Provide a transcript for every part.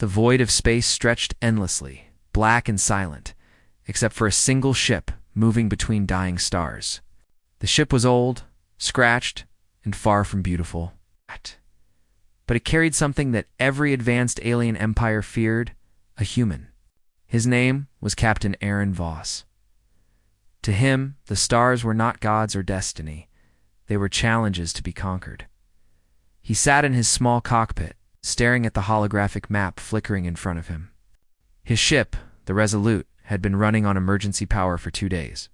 The void of space stretched endlessly, black and silent, except for a single ship moving between dying stars. The ship was old, scratched, and far from beautiful. But it carried something that every advanced alien empire feared: a human. His name was Captain Aaron Voss. To him, the stars were not gods or destiny. They were challenges to be conquered. He sat in his small cockpit, staring at the holographic map flickering in front of him. His ship, the Resolute, had been running on emergency power for 2 days.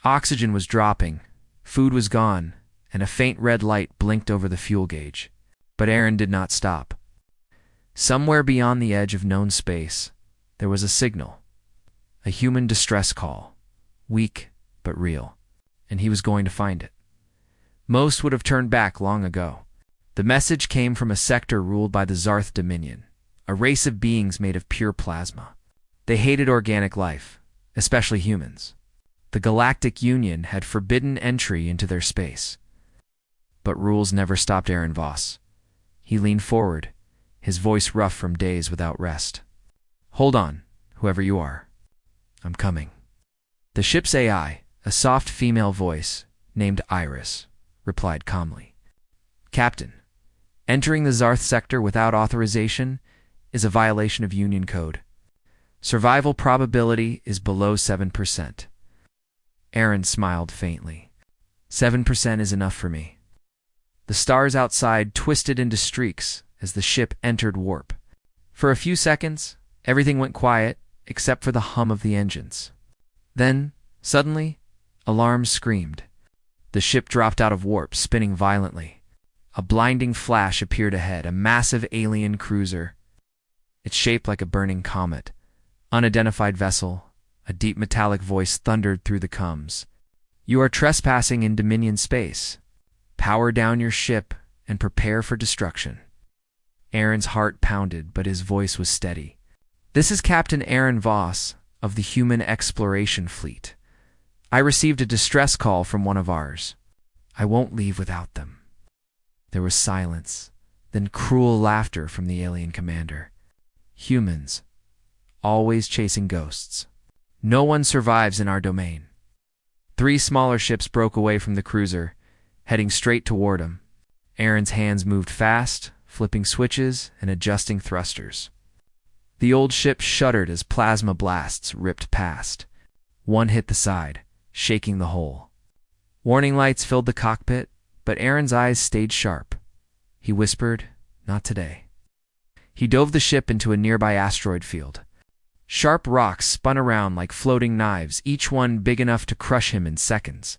Oxygen was dropping, food was gone, and a faint red light blinked over the fuel gauge. But Aaron did not stop. Somewhere beyond the edge of known space, there was a signal, a human distress call, weak but real, and he was going to find it. Most would have turned back long ago. The message came from a sector ruled by the Zarth Dominion, a race of beings made of pure plasma. They hated organic life, especially humans. The Galactic Union had forbidden entry into their space. But rules never stopped Aaron Voss. He leaned forward, his voice rough from days without rest. "Hold on, whoever you are. I'm coming." The ship's AI, a soft female voice, named Iris, replied calmly. "Captain, entering the Zarth sector without authorization is a violation of Union Code. Survival probability is below 7%. Aaron smiled faintly. 7% is enough for me." The stars outside twisted into streaks as the ship entered warp. For a few seconds, everything went quiet except for the hum of the engines. Then, suddenly, alarms screamed. The ship dropped out of warp, spinning violently. A blinding flash appeared ahead, a massive alien cruiser. It's shaped like a burning comet. Unidentified vessel, a deep metallic voice thundered through the comms. "You are trespassing in Dominion space. Power down your ship and prepare for destruction." Aaron's heart pounded, but his voice was steady. "This is Captain Aaron Voss of the Human Exploration Fleet. I received a distress call from one of ours. I won't leave without them." There was silence, then cruel laughter from the alien commander. "Humans, always chasing ghosts. No one survives in our domain." 3 smaller ships broke away from the cruiser, heading straight toward him. Aaron's hands moved fast, flipping switches and adjusting thrusters. The old ship shuddered as plasma blasts ripped past. One hit the side, shaking the hull. Warning lights filled the cockpit, but Aaron's eyes stayed sharp. He whispered, "Not today." He dove the ship into a nearby asteroid field. Sharp rocks spun around like floating knives, each one big enough to crush him in seconds.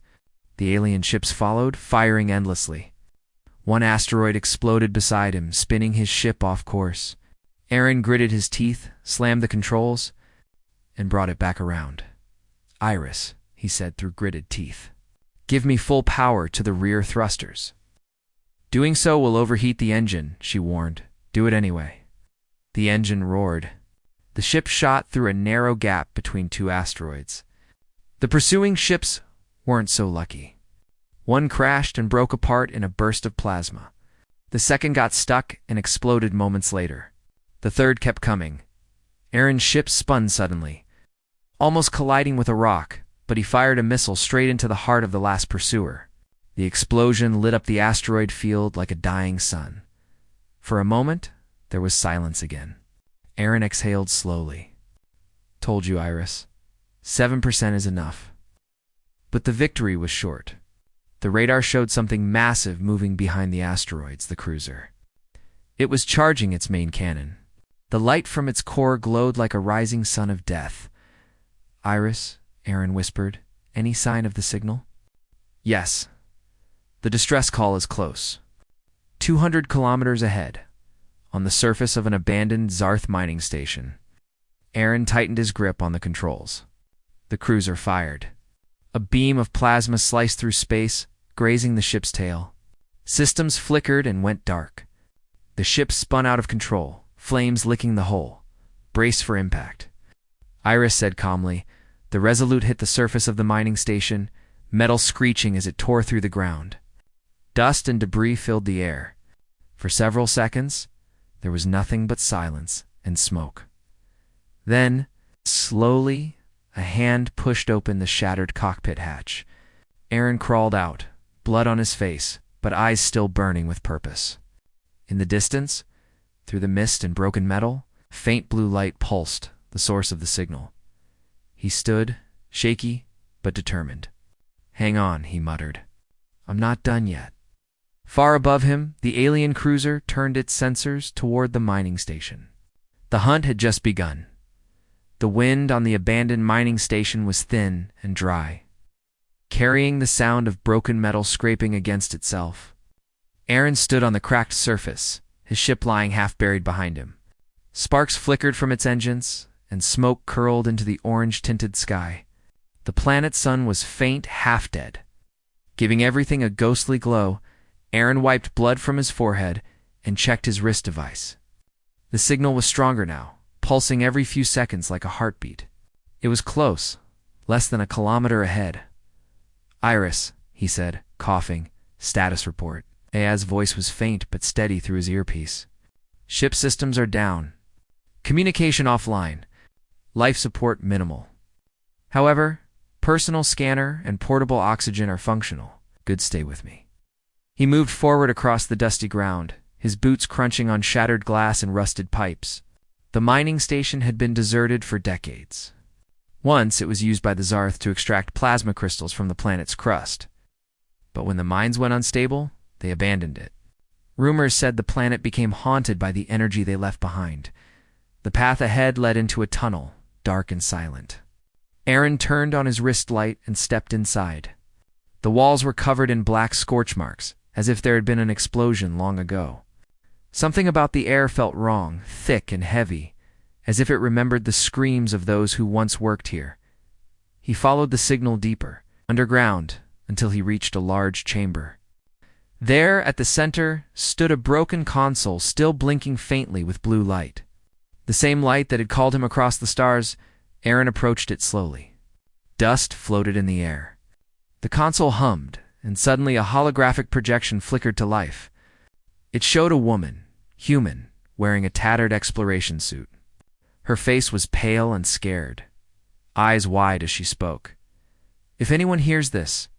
The alien ships followed, firing endlessly. One asteroid exploded beside him, spinning his ship off course. Aaron gritted his teeth, slammed the controls, and brought it back around. "Iris," he said through gritted teeth, "give me full power to the rear thrusters." "Doing so will overheat the engine," she warned. "Do it anyway." The engine roared. The ship shot through a narrow gap between 2 asteroids. The pursuing ships weren't so lucky. One crashed and broke apart in a burst of plasma. The second got stuck and exploded moments later. The third kept coming. Aaron's ship spun suddenly, almost colliding with a rock, but he fired a missile straight into the heart of the last pursuer. The explosion lit up the asteroid field like a dying sun. For a moment, there was silence again. Aaron exhaled slowly. "Told you, Iris. 7% is enough." But the victory was short. The radar showed something massive moving behind the asteroids, the cruiser. It was charging its main cannon. The light from its core glowed like a rising sun of death. "Iris," Aaron whispered, "any sign of the signal?" "Yes. The distress call is close. 200 kilometers ahead, on the surface of an abandoned Zarth mining station." Aaron tightened his grip on the controls. The cruiser fired. A beam of plasma sliced through space, grazing the ship's tail. Systems flickered and went dark. The ship spun out of control, flames licking the hull. "Brace for impact." Iris said calmly. The Resolute hit the surface of the mining station, metal screeching as it tore through the ground. Dust and debris filled the air. For several seconds, there was nothing but silence and smoke. Then, slowly, a hand pushed open the shattered cockpit hatch. Aaron crawled out, blood on his face, but eyes still burning with purpose. In the distance, through the mist and broken metal, faint blue light pulsed, the source of the signal. He stood, shaky but determined. "Hang on," he muttered. "I'm not done yet." Far above him, the alien cruiser turned its sensors toward the mining station. The hunt had just begun. The wind on the abandoned mining station was thin and dry, carrying the sound of broken metal scraping against itself. Aaron stood on the cracked surface, his ship lying half buried behind him. Sparks flickered from its engines, and smoke curled into the orange-tinted sky. The planet's sun was faint, half-dead. Giving everything a ghostly glow, Aaron wiped blood from his forehead and checked his wrist device. The signal was stronger now, pulsing every few seconds like a heartbeat. It was close, less than a kilometer ahead. "Iris," he said, coughing. "Status report." Aya's voice was faint but steady through his earpiece. "Ship systems are down. Communication offline. Life support minimal. However, personal scanner and portable oxygen are functional. Good, stay with me." He moved forward across the dusty ground, his boots crunching on shattered glass and rusted pipes. The mining station had been deserted for decades. Once it was used by the Zarth to extract plasma crystals from the planet's crust. But when the mines went unstable, they abandoned it. Rumors said the planet became haunted by the energy they left behind. The path ahead led into a tunnel, dark and silent. Aaron turned on his wrist light and stepped inside. The walls were covered in black scorch marks, as if there had been an explosion long ago. Something about the air felt wrong, thick and heavy, as if it remembered the screams of those who once worked here. He followed the signal deeper, underground, until he reached a large chamber. There, at the center, stood a broken console still blinking faintly with blue light. The same light that had called him across the stars. Aaron approached it slowly. Dust floated in the air. The console hummed, and suddenly a holographic projection flickered to life. It showed a woman, human, wearing a tattered exploration suit. Her face was pale and scared, eyes wide as she spoke. "If anyone hears this,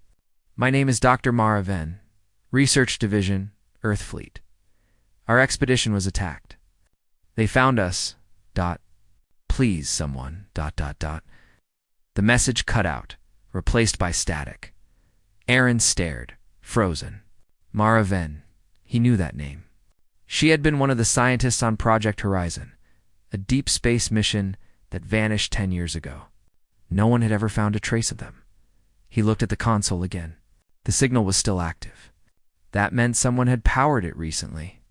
my name is Dr. Mara Venn, Research Division, Earth Fleet. Our expedition was attacked. They found us, please someone, The message cut out, replaced by static. Aaron stared, frozen. Mara Venn. He knew that name. She had been one of the scientists on Project Horizon, a deep space mission that vanished 10 years ago. No one had ever found a trace of them. He looked at the console again. The signal was still active. That meant someone had powered it recently.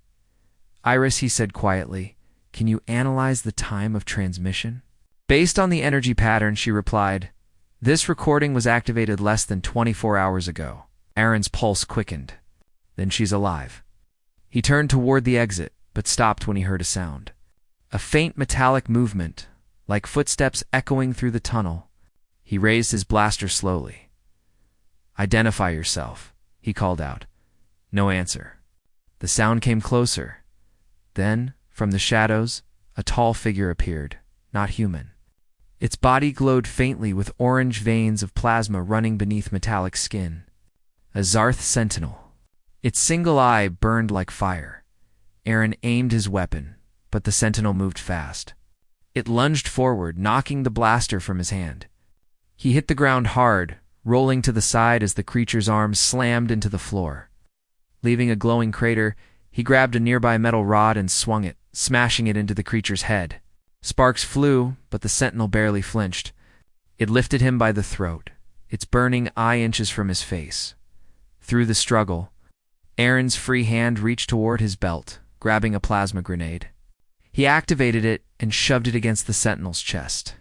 "Iris," he said quietly, "can you analyze the time of transmission?" Based on the energy pattern, she replied, "This recording was activated less than 24 hours ago." Aaron's pulse quickened. "Then she's alive." He turned toward the exit, but stopped when he heard a sound. A faint metallic movement, like footsteps echoing through the tunnel. He raised his blaster slowly. "Identify yourself," he called out. No answer. The sound came closer. Then, from the shadows, a tall figure appeared, not human. Its body glowed faintly with orange veins of plasma running beneath metallic skin. A Zarth sentinel. Its single eye burned like fire. Aaron aimed his weapon, but the sentinel moved fast. It lunged forward, knocking the blaster from his hand. He hit the ground hard, rolling to the side as the creature's arms slammed into the floor. Leaving a glowing crater, he grabbed a nearby metal rod and swung it, smashing it into the creature's head. Sparks flew, but the sentinel barely flinched. It lifted him by the throat, its burning eye inches from his face. Through the struggle, Aaron's free hand reached toward his belt, grabbing a plasma grenade. He activated it and shoved it against the sentinel's chest.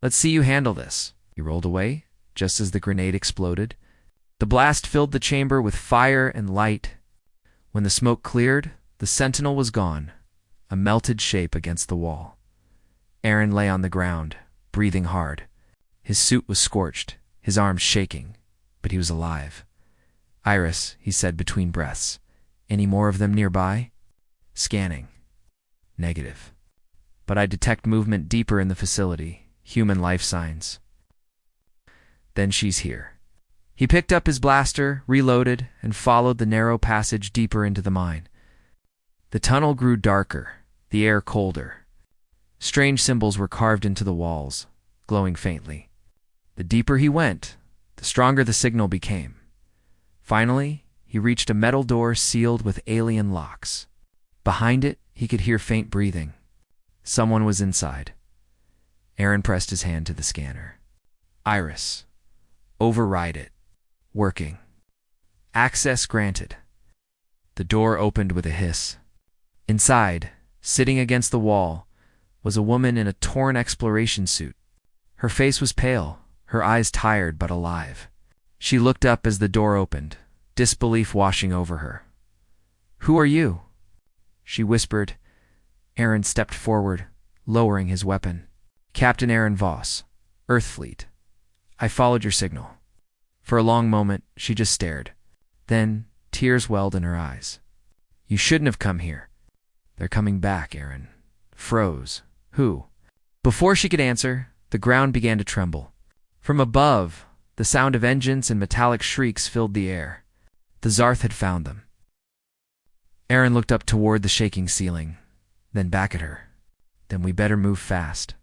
"Let's see you handle this." He rolled away, just as the grenade exploded. The blast filled the chamber with fire and light. When the smoke cleared, the sentinel was gone, a melted shape against the wall. Aaron lay on the ground, breathing hard. His suit was scorched, his arms shaking, but he was alive. "Iris," he said between breaths. "Any more of them nearby?" Scanning. Negative. but I detect movement deeper in the facility, human life signs. Then she's here. He picked up his blaster, reloaded, and followed the narrow passage deeper into the mine. The tunnel grew darker, the air colder. Strange symbols were carved into the walls, glowing faintly. The deeper he went, the stronger the signal became. Finally, he reached a metal door sealed with alien locks. Behind it, he could hear faint breathing. Someone was inside. Aaron pressed his hand to the scanner. Iris. Override it. Working. Access granted. The door opened with a hiss. Inside, sitting against the wall, was a woman in a torn exploration suit. Her face was pale, her eyes tired but alive. She looked up as the door opened, disbelief washing over her. "Who are you?" she whispered. Aaron stepped forward, lowering his weapon. "Captain Aaron Voss, Earthfleet. I followed your signal." For a long moment, she just stared. Then, tears welled in her eyes. "You shouldn't have come here." "They're coming back," Aaron froze. "Who?" Before she could answer, the ground began to tremble. From above, the sound of engines and metallic shrieks filled the air. The Zarth had found them. Aaron looked up toward the shaking ceiling, then back at her. "Then we better move fast."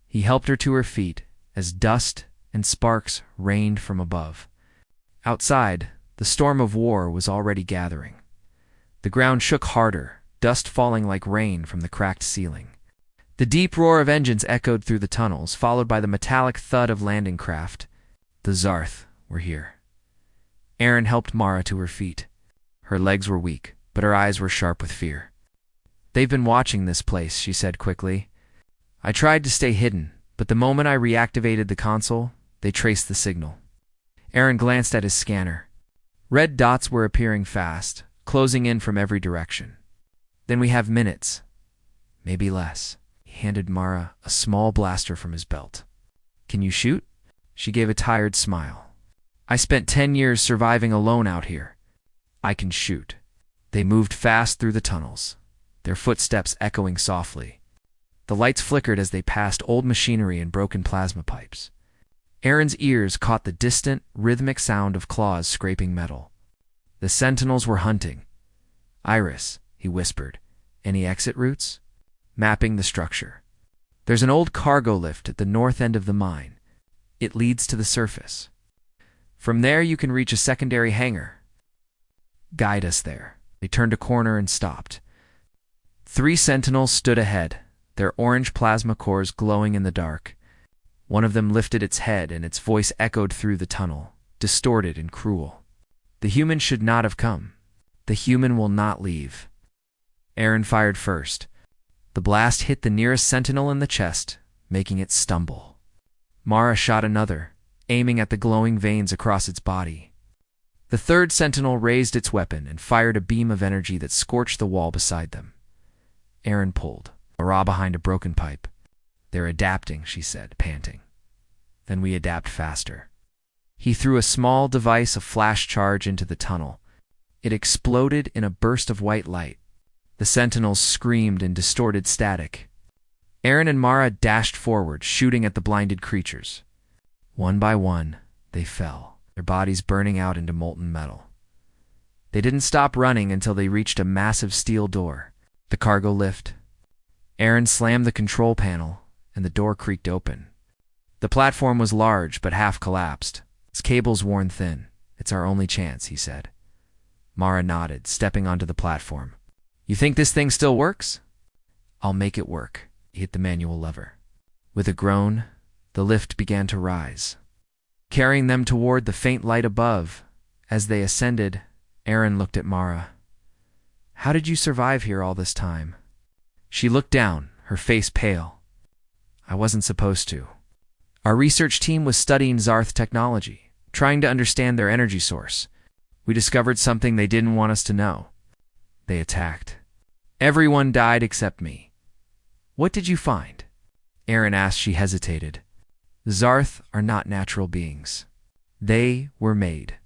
He helped her to her feet as dust and sparks rained from above. Outside, the storm of war was already gathering. The ground shook harder, dust falling like rain from the cracked ceiling. The deep roar of engines echoed through the tunnels, followed by the metallic thud of landing craft. The Zarth were here. Aaron helped Mara to her feet. Her legs were weak, but her eyes were sharp with fear. "They've been watching this place," she said quickly. "I tried to stay hidden, but the moment I reactivated the console, they traced the signal." Aaron glanced at his scanner. Red dots were appearing fast, closing in from every direction. "Then we have minutes. Maybe less." He handed Mara a small blaster from his belt. "Can you shoot?" She gave a tired smile. "I spent 10 years surviving alone out here. I can shoot." They moved fast through the tunnels, their footsteps echoing softly. The lights flickered as they passed old machinery and broken plasma pipes. Aaron's ears caught the distant, rhythmic sound of claws scraping metal. The sentinels were hunting. "Iris," he whispered, "any exit routes?" Mapping the structure. "There's an old cargo lift at the north end of the mine. It leads to the surface. From there you can reach a secondary hangar. Guide us there." They turned a corner and stopped. 3 sentinels stood ahead, their orange plasma cores glowing in the dark. One of them lifted its head and its voice echoed through the tunnel, distorted and cruel. "The human should not have come. The human will not leave." Aaron fired first. The blast hit the nearest sentinel in the chest, making it stumble. Mara shot another, aiming at the glowing veins across its body. The third sentinel raised its weapon and fired a beam of energy that scorched the wall beside them. Aaron pulled, Mara behind a broken pipe. "They're adapting," she said, panting. "Then we adapt faster." He threw a small device of flash charge into the tunnel. It exploded in a burst of white light. The sentinels screamed in distorted static. Aaron and Mara dashed forward, shooting at the blinded creatures. One by one, they fell, their bodies burning out into molten metal. They didn't stop running until they reached a massive steel door, the cargo lift. Aaron slammed the control panel, and the door creaked open. The platform was large but half collapsed, its cables worn thin. "It's our only chance," he said. Mara nodded, stepping onto the platform. "You think this thing still works?" "I'll make it work." He hit the manual lever. With a groan, the lift began to rise, carrying them toward the faint light above. As they ascended, Aaron looked at Mara. "How did you survive here all this time?" She looked down, her face pale. "I wasn't supposed to. Our research team was studying Zarth technology, trying to understand their energy source. We discovered something they didn't want us to know. They attacked. Everyone died except me." "What did you find?" Aaron asked. She hesitated. "The Zarth are not natural beings. They were made."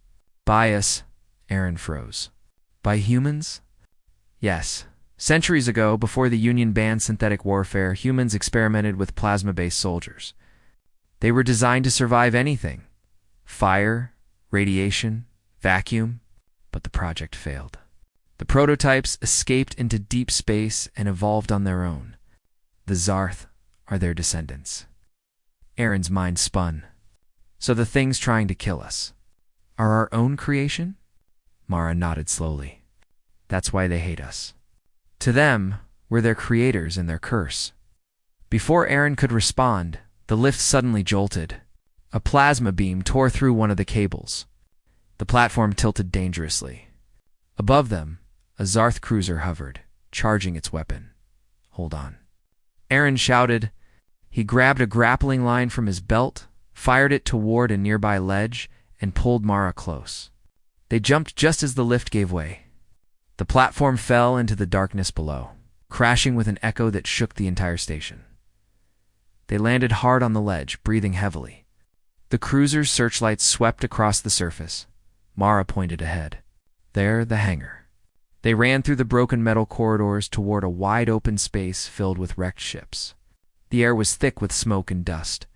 "By us." Aaron froze. "By humans?" "Yes. Centuries ago, before the Union banned synthetic warfare, humans experimented with plasma-based soldiers. They were designed to survive anything: fire, radiation, vacuum, but the project failed. The prototypes escaped into deep space and evolved on their own. The Zarth are their descendants. Aaron's mind spun. So the things trying to kill us are our own creation? Mara nodded slowly. That's why they hate us. To them, we're their creators and their curse. Before Aaron could respond, the lift suddenly jolted. A plasma beam tore through one of the cables. The platform tilted dangerously. Above them, a Zarth cruiser hovered, charging its weapon. Hold on. Aaron shouted. He grabbed a grappling line from his belt, fired it toward a nearby ledge, and pulled Mara close. They jumped just as the lift gave way. The platform fell into the darkness below, crashing with an echo that shook the entire station. They landed hard on the ledge, breathing heavily. The cruiser's searchlights swept across the surface. Mara pointed ahead. There, the hangar. They ran through the broken metal corridors toward a wide-open space filled with wrecked ships. The air was thick with smoke and dust.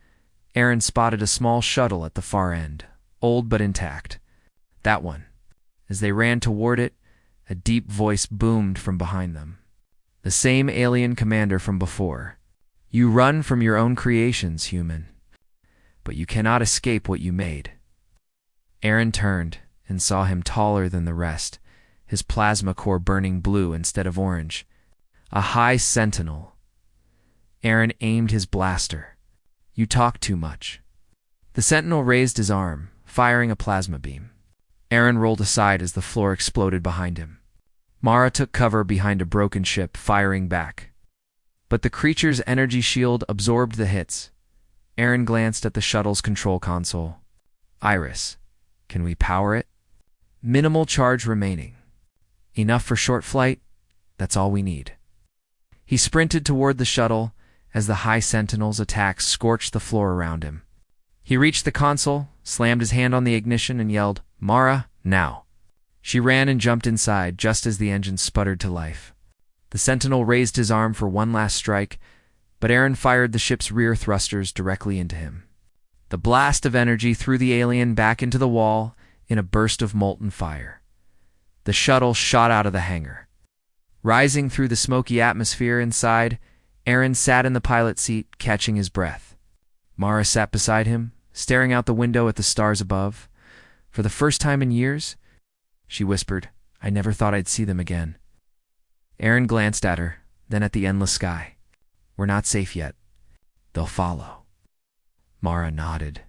Aaron spotted a small shuttle at the far end, old but intact. That one. As they ran toward it, a deep voice boomed from behind them. The same alien commander from before. You run from your own creations, human, but you cannot escape what you made. Aaron turned and saw him taller than the rest, his plasma core burning blue instead of orange. A high sentinel. Aaron aimed his blaster. You talk too much. The sentinel raised his arm, firing a plasma beam. Aaron rolled aside as the floor exploded behind him. Mara took cover behind a broken ship, firing back. But the creature's energy shield absorbed the hits. Aaron glanced at the shuttle's control console. Iris, can we power it? Minimal charge remaining. Enough for short flight? That's all we need. He sprinted toward the shuttle as the High Sentinel's attacks scorched the floor around him. He reached the console, slammed his hand on the ignition, and yelled, Mara, now. She ran and jumped inside just as the engine sputtered to life. The Sentinel raised his arm for one last strike, but Aaron fired the ship's rear thrusters directly into him. The blast of energy threw the alien back into the wall in a burst of molten fire. The shuttle shot out of the hangar. Rising through the smoky atmosphere inside, Aaron sat in the pilot seat, catching his breath. Mara sat beside him, staring out the window at the stars above. For the first time in years, she whispered, I never thought I'd see them again. Aaron glanced at her, then at the endless sky. We're not safe yet. They'll follow. Mara nodded.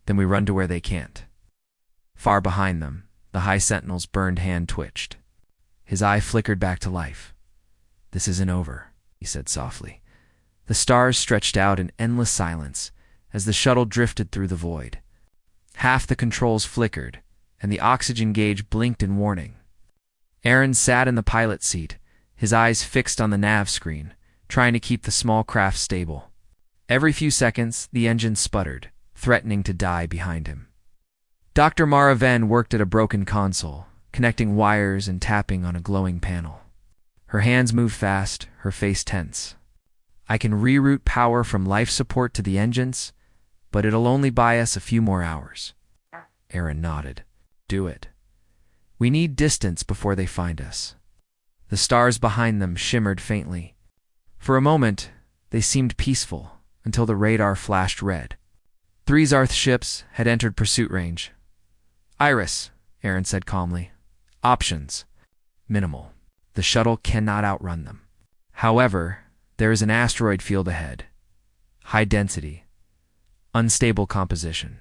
Then we run to where they can't. Far behind them, the High Sentinel's burned hand twitched. His eye flickered back to life. This isn't over, he said softly. The stars stretched out in endless silence as the shuttle drifted through the void. Half the controls flickered, and the oxygen gauge blinked in warning. Aaron sat in the pilot seat, his eyes fixed on the nav screen, trying to keep the small craft stable. Every few seconds, the engine sputtered, threatening to die behind him. Dr. Mara Venn worked at a broken console, connecting wires and tapping on a glowing panel. Her hands moved fast, her face tense. I can reroute power from life support to the engines, but it'll only buy us a few more hours. Aaron nodded. Do it. We need distance before they find us. The stars behind them shimmered faintly. For a moment, they seemed peaceful, until the radar flashed red. 3 Zarth ships had entered pursuit range. Iris, Aaron said calmly. Options. Minimal. The shuttle cannot outrun them. However, there is an asteroid field ahead. High density. Unstable composition.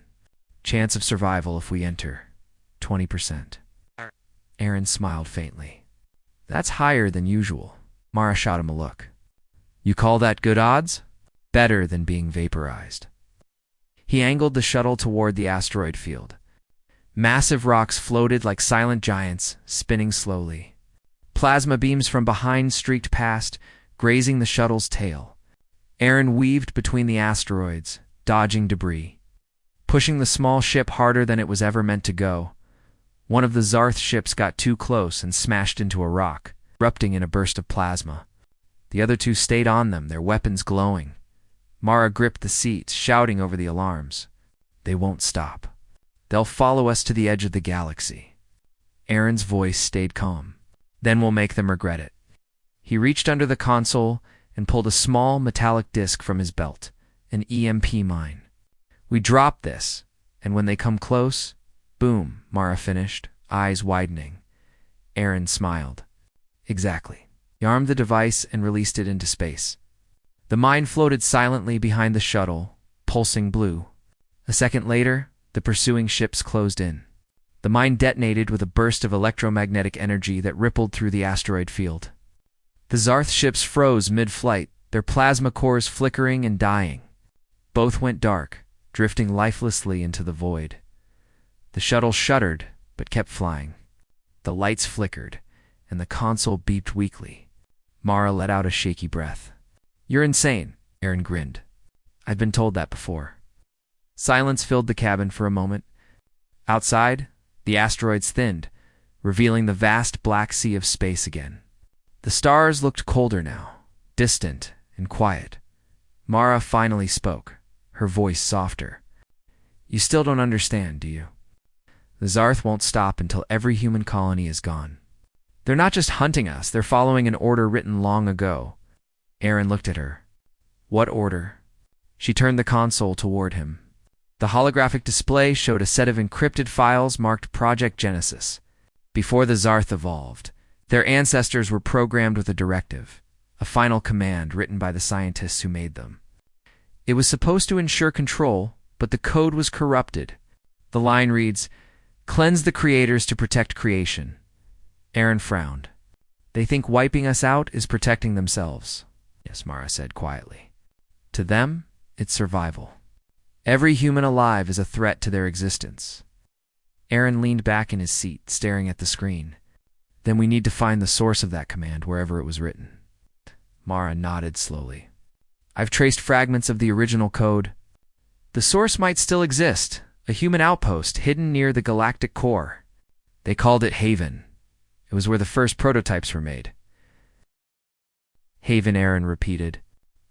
Chance of survival if we enter. 20%. Aaron smiled faintly. That's higher than usual. Mara shot him a look. You call that good odds? Better than being vaporized. He angled the shuttle toward the asteroid field. Massive rocks floated like silent giants, spinning slowly. Plasma beams from behind streaked past, grazing the shuttle's tail. Aaron weaved between the asteroids, dodging debris. Pushing the small ship harder than it was ever meant to go. One of the Zarth ships got too close and smashed into a rock. erupting in a burst of plasma. The other two stayed on them, their weapons glowing. Mara gripped the seats, shouting over the alarms. They won't stop. They'll follow us to the edge of the galaxy. Aaron's voice stayed calm. Then we'll make them regret it. He reached under the console and pulled a small metallic disc from his belt, an EMP mine. We drop this, and when they come close, boom, Mara finished, eyes widening. Aaron smiled. Exactly. He armed the device and released it into space. The mine floated silently behind the shuttle, pulsing blue. A second later, the pursuing ships closed in. The mine detonated with a burst of electromagnetic energy that rippled through the asteroid field. The Zarth ships froze mid-flight, their plasma cores flickering and dying. Both went dark, drifting lifelessly into the void. The shuttle shuddered, but kept flying. The lights flickered, and the console beeped weakly. Mara let out a shaky breath. "You're insane," Aaron grinned. "I've been told that before." Silence filled the cabin for a moment. Outside, the asteroids thinned, revealing the vast black sea of space again. The stars looked colder now, distant and quiet. Mara finally spoke, her voice softer. "You still don't understand, do you? The Zarth won't stop until every human colony is gone. They're not just hunting us, they're following an order written long ago." Aaron looked at her. "What order?" She turned the console toward him. The holographic display showed a set of encrypted files marked Project Genesis. Before the Zarth evolved, their ancestors were programmed with a directive, a final command written by the scientists who made them. It was supposed to ensure control, but the code was corrupted. The line reads, "Cleanse the creators to protect creation." Aaron frowned. "They think wiping us out is protecting themselves." "Yes," Mara said quietly. "To them, it's survival. Every human alive is a threat to their existence." Aaron leaned back in his seat, staring at the screen. "Then we need to find the source of that command wherever it was written." Mara nodded slowly. "I've traced fragments of the original code. The source might still exist, a human outpost hidden near the galactic core. They called it Haven. It was where the first prototypes were made." "Haven," Aaron repeated.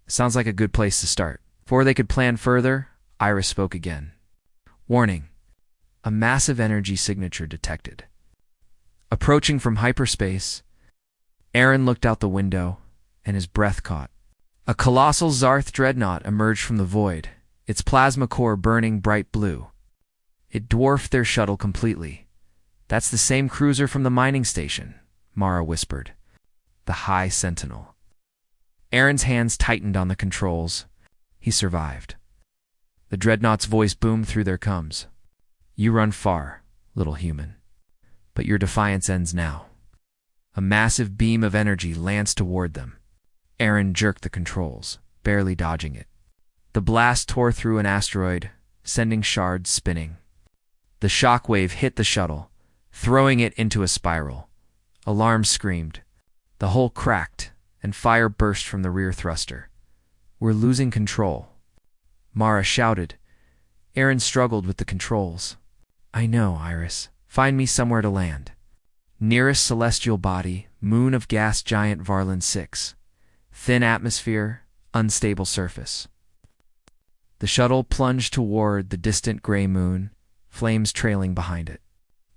"Sounds like a good place to start." Before they could plan further, Iris spoke again. "Warning. A massive energy signature detected. Approaching from hyperspace." Aaron looked out the window, and his breath caught. A colossal Zarth dreadnought emerged from the void, its plasma core burning bright blue. It dwarfed their shuttle completely. "That's the same cruiser from the mining station," Mara whispered. "The High Sentinel." Aaron's hands tightened on the controls. He survived. The dreadnought's voice boomed through their coms. "You run far, little human. But your defiance ends now." A massive beam of energy lanced toward them. Aaron jerked the controls, barely dodging it. The blast tore through an asteroid, sending shards spinning. The shock wave hit the shuttle, throwing it into a spiral. Alarms screamed. The hull cracked, and fire burst from the rear thruster. "We're losing control." Mara shouted. Aaron struggled with the controls. "I know, Iris. Find me somewhere to land." "Nearest celestial body, moon of gas giant Varlin 6. Thin atmosphere, unstable surface." The shuttle plunged toward the distant gray moon, flames trailing behind it.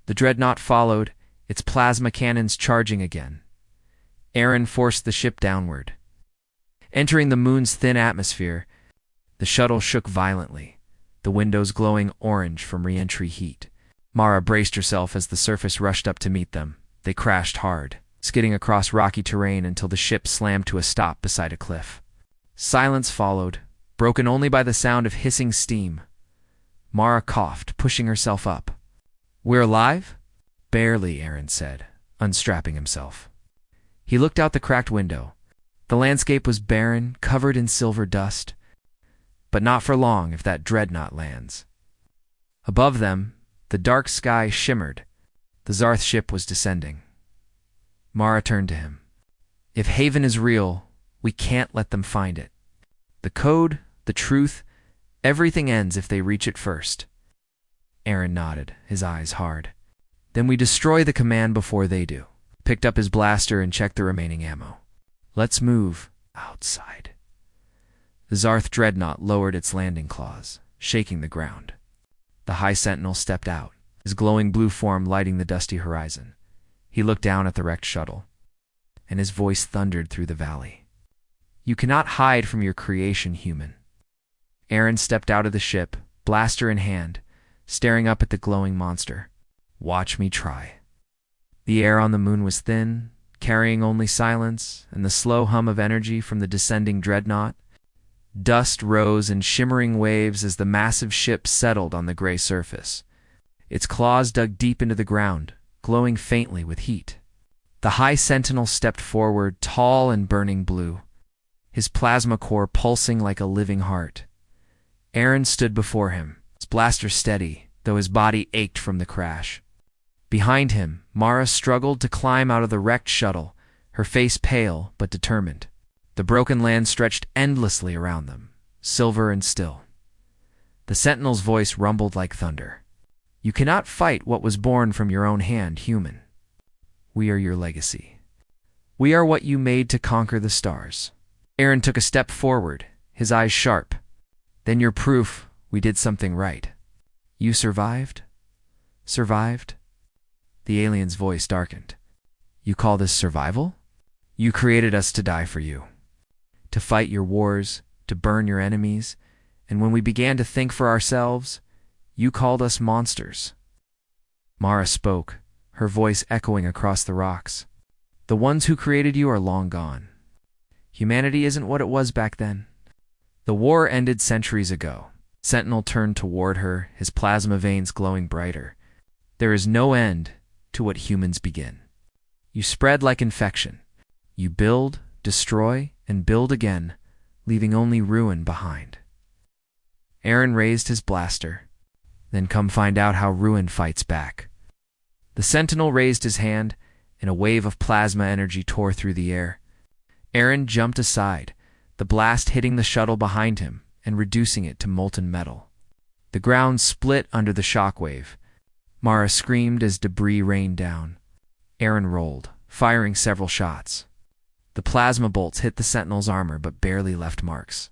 The dreadnought followed, its plasma cannons charging again. Aaron forced the ship downward. Entering the moon's thin atmosphere, the shuttle shook violently, the windows glowing orange from re-entry heat. Mara braced herself as the surface rushed up to meet them. They crashed hard, skidding across rocky terrain until the ship slammed to a stop beside a cliff. Silence followed, broken only by the sound of hissing steam. Mara coughed, pushing herself up. "We're alive?" "Barely," Aaron said, unstrapping himself. He looked out the cracked window. The landscape was barren, covered in silver dust. But not for long if that dreadnought lands. Above them, the dark sky shimmered. The Zarth ship was descending. Mara turned to him. "If Haven is real, we can't let them find it. The code, the truth, everything ends if they reach it first." Aaron nodded, his eyes hard. "Then we destroy the command before they do." picked up his blaster and checked the remaining ammo. Let's move outside. The Zarth dreadnought lowered its landing claws, shaking the ground. The High Sentinel stepped out, his glowing blue form lighting the dusty horizon. He looked down at the wrecked shuttle, and his voice thundered through the valley. You cannot hide from your creation, human. Aaron stepped out of the ship, blaster in hand, staring up at the glowing monster. Watch me try. The air on the moon was thin, carrying only silence and the slow hum of energy from the descending dreadnought. Dust rose in shimmering waves as the massive ship settled on the gray surface. Its claws dug deep into the ground, glowing faintly with heat. The High Sentinel stepped forward, tall and burning blue, his plasma core pulsing like a living heart. Aaron stood before him, his blaster steady, though his body ached from the crash. Behind him, Mara struggled to climb out of the wrecked shuttle, her face pale but determined. The broken land stretched endlessly around them, silver and still. The Sentinel's voice rumbled like thunder. You cannot fight what was born from your own hand, human. We are your legacy. We are what you made to conquer the stars. Aaron took a step forward, his eyes sharp. Then you're proof we did something right. You survived? Survived? The alien's voice darkened. You call this survival? You created us to die for you. To fight your wars, to burn your enemies, and when we began to think for ourselves, you called us monsters. Mara spoke, her voice echoing across the rocks. The ones who created you are long gone. Humanity isn't what it was back then. The war ended centuries ago. Sentinel turned toward her, his plasma veins glowing brighter. There is no end to what humans begin. You spread like infection. You build, destroy, and build again, leaving only ruin behind. Aaron raised his blaster. Then come find out how ruin fights back. The Sentinel raised his hand, and a wave of plasma energy tore through the air. Aaron jumped aside, the blast hitting the shuttle behind him and reducing it to molten metal. The ground split under the shockwave. Mara screamed as debris rained down. Aaron rolled, firing several shots. The plasma bolts hit the Sentinel's armor but barely left marks.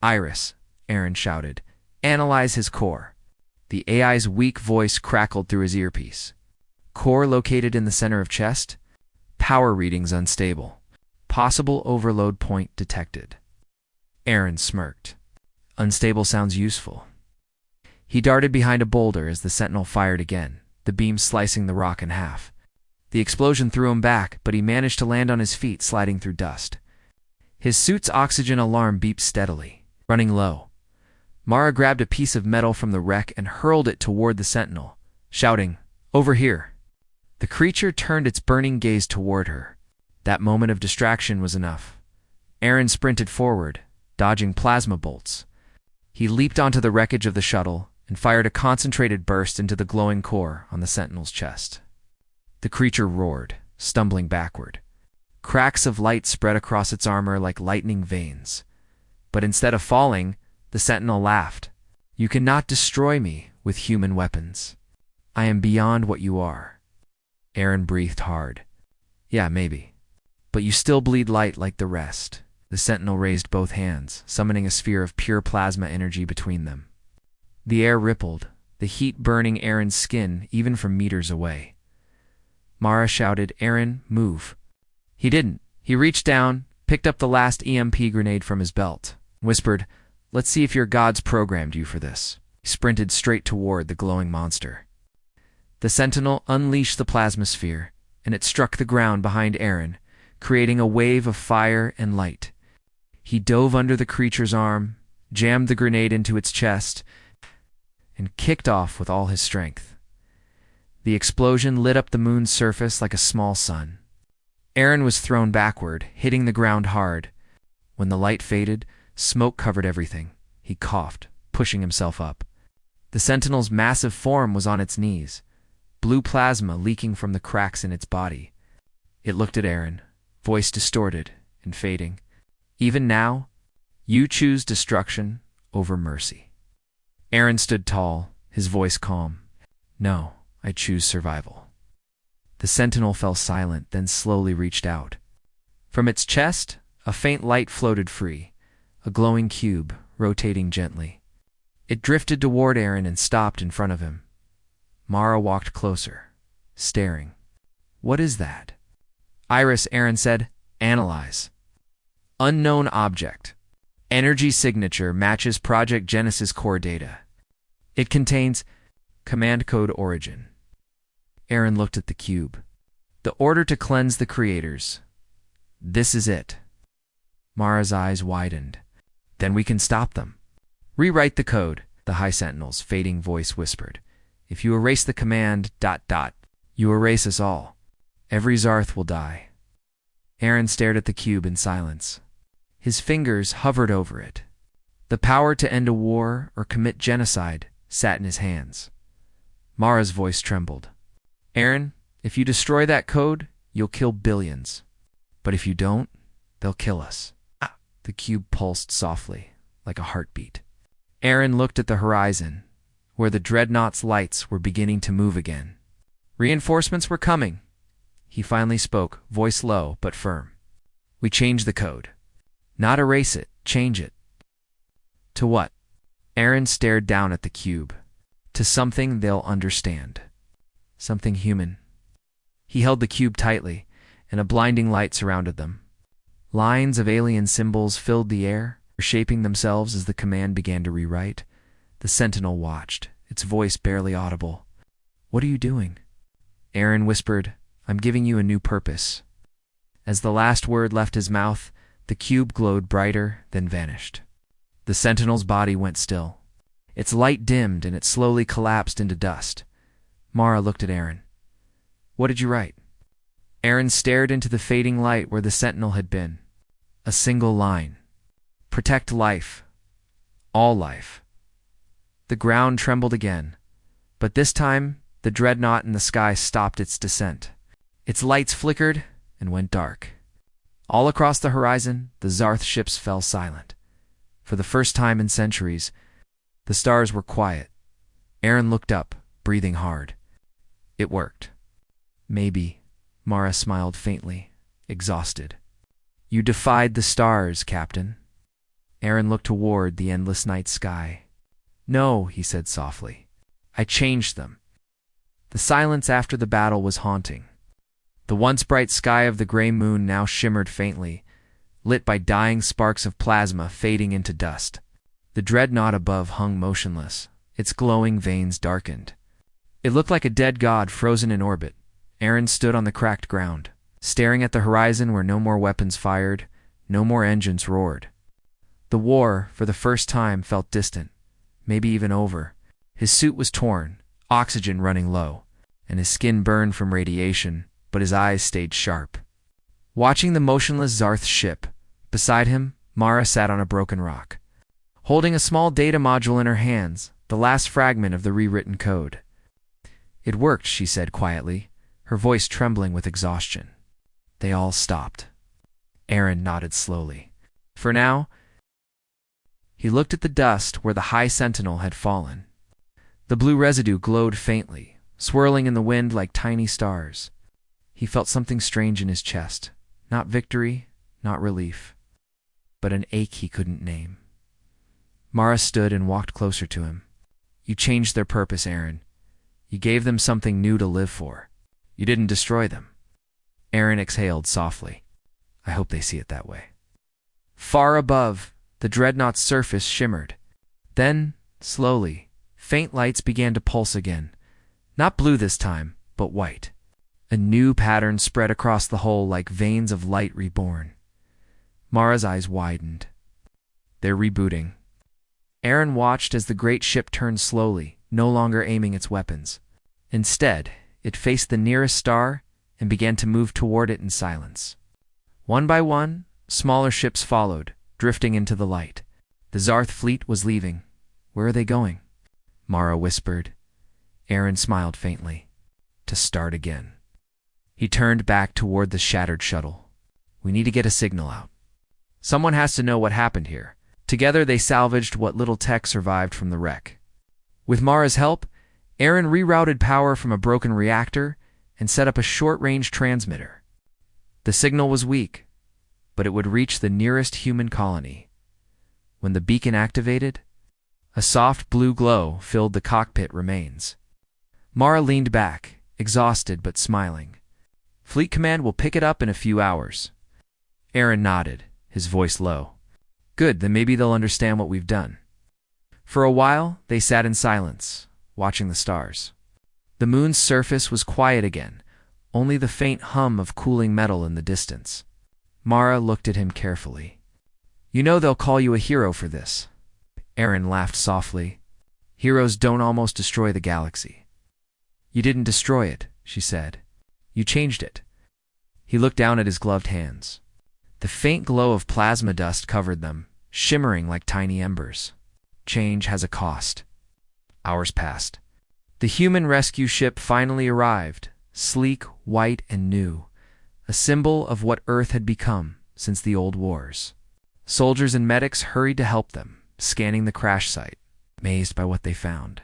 Iris, Aaron shouted, analyze his core. The AI's weak voice crackled through his earpiece. Core located in the center of chest. Power readings unstable. Possible overload point detected. Aaron smirked. Unstable sounds useful. He darted behind a boulder as the Sentinel fired again, the beam slicing the rock in half. The explosion threw him back, but he managed to land on his feet, sliding through dust. His suit's oxygen alarm beeped steadily, running low. Mara grabbed a piece of metal from the wreck and hurled it toward the Sentinel, shouting, "Over here!" The creature turned its burning gaze toward her. That moment of distraction was enough. Aaron sprinted forward, dodging plasma bolts. He leaped onto the wreckage of the shuttle and fired a concentrated burst into the glowing core on the Sentinel's chest. The creature roared, stumbling backward. Cracks of light spread across its armor like lightning veins. But instead of falling, the Sentinel laughed. You cannot destroy me with human weapons. I am beyond what you are. Aaron breathed hard. Yeah, maybe. But you still bleed light like the rest. The Sentinel raised both hands, summoning a sphere of pure plasma energy between them. The air rippled, the heat burning Aaron's skin even from meters away. Mara shouted, "Aaron, move." He didn't. He reached down, picked up the last EMP grenade from his belt, whispered, "Let's see if your gods programmed you for this." He sprinted straight toward the glowing monster. The Sentinel unleashed the plasma sphere, and it struck the ground behind Aaron, creating a wave of fire and light. He dove under the creature's arm, jammed the grenade into its chest, and kicked off with all his strength. The explosion lit up the moon's surface like a small sun. Aaron was thrown backward, hitting the ground hard. When the light faded, smoke covered everything. He coughed, pushing himself up. The Sentinel's massive form was on its knees, blue plasma leaking from the cracks in its body. It looked at Aaron, voice distorted and fading. Even now, you choose destruction over mercy. Aaron stood tall, his voice calm. No, I choose survival. The sentinel fell silent, then slowly reached out. From its chest, a faint light floated free, a glowing cube, rotating gently. It drifted toward Aaron and stopped in front of him. Mara walked closer, staring. "What is that?" "Iris," Aaron said. "Analyze." Unknown object. Energy signature matches Project Genesis core data. It contains command code origin. Aaron looked at the cube. The order to cleanse the creators. This is it. Mara's eyes widened. Then we can stop them. Rewrite the code, the High Sentinel's fading voice whispered. If you erase the command ... you erase us all. Every Zarth will die. Aaron stared at the cube in silence. His fingers hovered over it. The power to end a war or commit genocide sat in his hands. Mara's voice trembled. "Aaron, if you destroy that code, you'll kill billions. But if you don't, they'll kill us." The cube pulsed softly, like a heartbeat. Aaron looked at the horizon, where the dreadnought's lights were beginning to move again. Reinforcements were coming. He finally spoke, voice low but firm. "We change the code. Not erase it, change it." "To what?" Aaron stared down at the cube. "To something they'll understand. Something human." He held the cube tightly, and a blinding light surrounded them. Lines of alien symbols filled the air, shaping themselves as the command began to rewrite. The sentinel watched, its voice barely audible. "What are you doing?" Aaron whispered, "I'm giving you a new purpose." As the last word left his mouth, the cube glowed brighter, then vanished. The sentinel's body went still. Its light dimmed and it slowly collapsed into dust. Mara looked at Aaron. "What did you write?" Aaron stared into the fading light where the sentinel had been. A single line. "Protect life. All life." The ground trembled again, but this time the dreadnought in the sky stopped its descent. Its lights flickered and went dark. All across the horizon, the Zarth ships fell silent. For the first time in centuries, the stars were quiet. Aaron looked up, breathing hard. It worked. "Maybe," Mara smiled faintly, exhausted. "You defied the stars, Captain." Aaron looked toward the endless night sky. "No," he said softly. "I changed them." The silence after the battle was haunting. The once bright sky of the gray moon now shimmered faintly, lit by dying sparks of plasma fading into dust. The dreadnought above hung motionless, its glowing veins darkened. It looked like a dead god frozen in orbit. Aaron stood on the cracked ground, staring at the horizon where no more weapons fired, no more engines roared. The war, for the first time, felt distant, maybe even over. His suit was torn, oxygen running low, and his skin burned from radiation, but his eyes stayed sharp. Watching the motionless Zarth ship, beside him, Mara sat on a broken rock, holding a small data module in her hands, the last fragment of the rewritten code. "It worked," she said quietly, her voice trembling with exhaustion. They all stopped. Aaron nodded slowly. For now, he looked at the dust where the High Sentinel had fallen. The blue residue glowed faintly, swirling in the wind like tiny stars. He felt something strange in his chest. Not victory, not relief, but an ache he couldn't name. Mara stood and walked closer to him. "You changed their purpose, Aaron. You gave them something new to live for. You didn't destroy them." Aaron exhaled softly. "I hope they see it that way." Far above, the dreadnought's surface shimmered. Then, slowly, faint lights began to pulse again. Not blue this time, but white. A new pattern spread across the hull like veins of light reborn. Mara's eyes widened. "They're rebooting." Aaron watched as the great ship turned slowly, no longer aiming its weapons. Instead, it faced the nearest star and began to move toward it in silence. One by one, smaller ships followed, drifting into the light. The Zarth fleet was leaving. "Where are they going?" Mara whispered. Aaron smiled faintly. "To start again." He turned back toward the shattered shuttle. "We need to get a signal out. Someone has to know what happened here." Together they salvaged what little tech survived from the wreck. With Mara's help, Aaron rerouted power from a broken reactor and set up a short-range transmitter. The signal was weak, but it would reach the nearest human colony. When the beacon activated, a soft blue glow filled the cockpit remains. Mara leaned back, exhausted but smiling. Fleet Command will pick it up in a few hours. Aaron nodded, his voice low. Good, then maybe they'll understand what we've done. For a while, they sat in silence, watching the stars. The moon's surface was quiet again, only the faint hum of cooling metal in the distance. Mara looked at him carefully. You know they'll call you a hero for this. Aaron laughed softly. Heroes don't almost destroy the galaxy. You didn't destroy it, she said. You changed it. He looked down at his gloved hands. The faint glow of plasma dust covered them, shimmering like tiny embers. Change has a cost. Hours passed. The human rescue ship finally arrived, sleek, white, and new, a symbol of what Earth had become since the old wars. Soldiers and medics hurried to help them, scanning the crash site, amazed by what they found.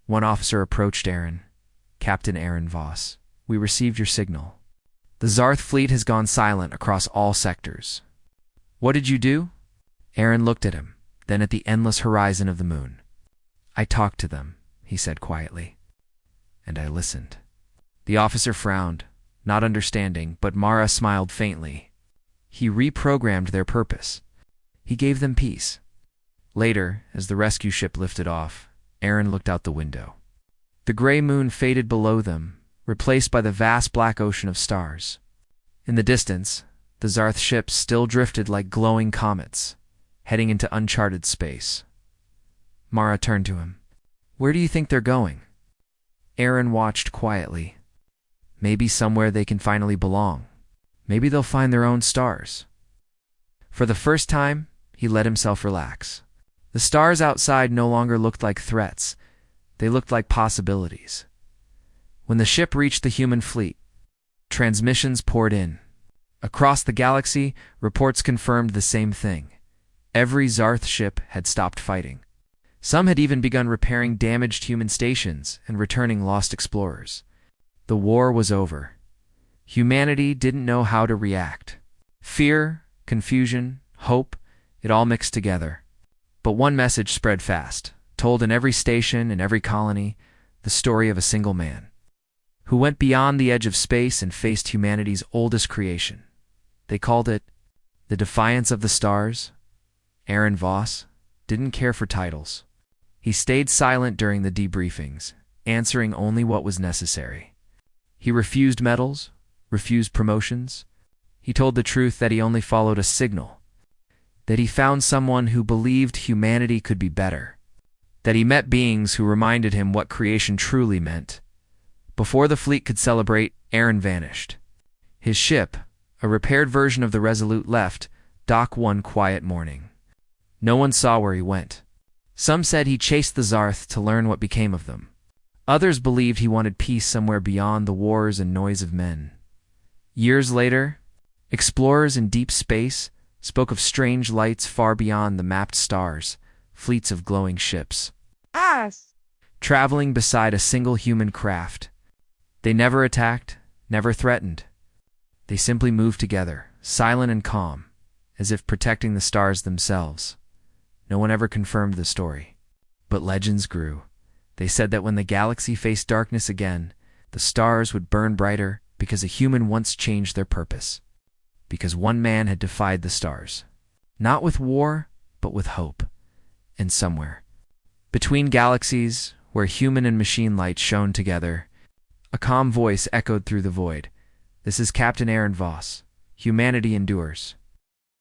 One officer approached Aaron. Captain Aaron Voss, we received your signal. The Zarth fleet has gone silent across all sectors. What did you do? Aaron looked at him, then at the endless horizon of the moon. I talked to them, he said quietly. And I listened. The officer frowned, not understanding, but Mara smiled faintly. He reprogrammed their purpose. He gave them peace. Later, as the rescue ship lifted off, Aaron looked out the window. The gray moon faded below them, replaced by the vast black ocean of stars. In the distance, the Zarth ships still drifted like glowing comets, heading into uncharted space. Mara turned to him. Where do you think they're going? Aaron watched quietly. Maybe somewhere they can finally belong. Maybe they'll find their own stars. For the first time, he let himself relax. The stars outside no longer looked like threats. They looked like possibilities. When the ship reached the human fleet, transmissions poured in. Across the galaxy, reports confirmed the same thing. Every Zarth ship had stopped fighting. Some had even begun repairing damaged human stations and returning lost explorers. The war was over. Humanity didn't know how to react. Fear, confusion, hope, it all mixed together. But one message spread fast, told in every station and every colony, the story of a single man who went beyond the edge of space and faced humanity's oldest creation. They called it the Defiance of the Stars. Aaron Voss didn't care for titles. He stayed silent during the debriefings, answering only what was necessary. He refused medals, refused promotions. He told the truth that he only followed a signal, that he found someone who believed humanity could be better, that he met beings who reminded him what creation truly meant. Before the fleet could celebrate, Aaron vanished. His ship, a repaired version of the Resolute, left dock one quiet morning. No one saw where he went. Some said he chased the Zarth to learn what became of them. Others believed he wanted peace somewhere beyond the wars and noise of men. Years later, explorers in deep space spoke of strange lights far beyond the mapped stars, fleets of glowing ships, traveling beside a single human craft. They never attacked, never threatened. They simply moved together, silent and calm, as if protecting the stars themselves. No one ever confirmed the story. But legends grew. They said that when the galaxy faced darkness again, the stars would burn brighter because a human once changed their purpose. Because one man had defied the stars. Not with war, but with hope. And somewhere, between galaxies, where human and machine light shone together, a calm voice echoed through the void. This is Captain Aaron Voss. Humanity endures.